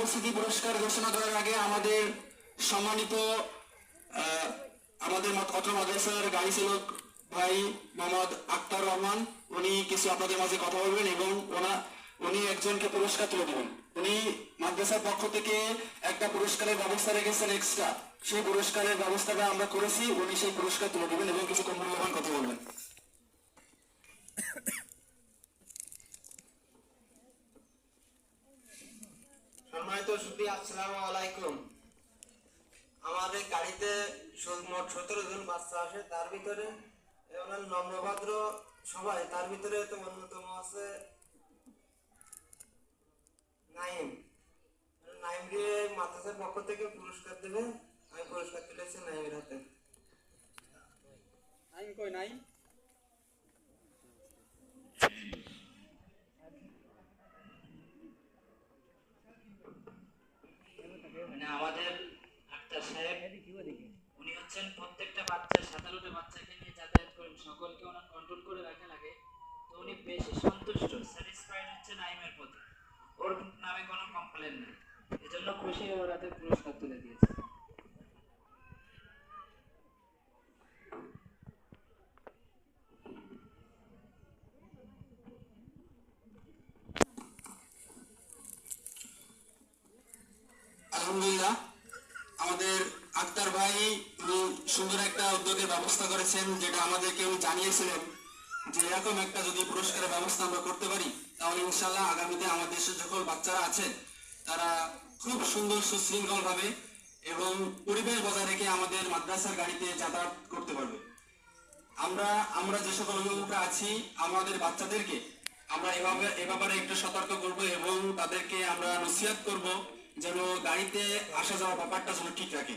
উপস্থিতি পুরস্কার ঘোষণা করার আগে আমাদের সম্মানিত আমাদের অত্র মাদ্রাসার গাড়ি চালক ভাই মোহাম্মদ আক্তার রহমান, উনি কিছু আপনাদের মাঝে কথা বলবেন এবং উনি একজনকে পুরস্কার তুলে দেবেন। উনি মাদ্রাসার পক্ষ থেকে একটা পুরস্কারের ব্যবস্থা রেখেছেন এক্সট্রা, সেই পুরস্কারের ব্যবস্থাটা আমরা করেছি। উনি সেই পুরস্কার তুলে দেবেন এবং কিছু মূল্যবান কথা বলবেন। সম্মানিত সুধী, আসসালামু আলাইকুম। আমাদের গাড়িতে মোট 17 জন বাচ্চা আসে, তার ভিতরে নম্রভদ্র সবাই, তার ভিতরে তো অন্যতম আছে নাইম। নাইমকে মাদ্রাসার পক্ষ থেকে পুরস্কার দেবে। আমি পুরস্কার তুলেছি নাইমের হাতে। নাইম কই? নাইম আমাদের আক্তার সাহেব, উনি হচ্ছেন প্রত্যেকটা বাচ্চা 17টা বাচ্চাকে নিয়ে যাতায়াত করেন, সকলকে ওনার কন্ট্রোল করে রাখা লাগে। তো উনি বেশি সন্তুষ্ট, স্যাটিসফাইড হচ্ছে নাইমের প্রতি। ওর নামে কোনো কমপ্লেন নেই, এজন্য খুশি হয়ে ওর হাতে পুরস্কার তুলে দিয়েছে। আলহামদুলিল্লাহ, আমাদের আক্তার ভাই উনি সুন্দর একটা উদ্যোগের ব্যবস্থা করেছেন, যেটা আমাদেরকে উনি জানিয়েছিলেন যে এরকম একটা যদি পুরস্কারের ব্যবস্থা আমরা করতে পারি তাহলে ইনশাল্লাহ আগামীতে আমাদের দেশের সকল বাচ্চারা আছে তারা খুব সুন্দর সুশৃঙ্খল ভাবে এবং পরিবেশ বজায় রেখে আমাদের মাদ্রাসার গাড়িতে যাতায়াত করতে পারবে। আমরা যে সকল অভিভাবকরা আছি আমাদের বাচ্চাদেরকে আমরা এ ব্যাপারে একটু সতর্ক করব এবং তাদেরকে আমরা নসিহত করব যেন গাড়িতে আসা যাওয়ার ব্যাপারটা যেন ঠিক রাখে।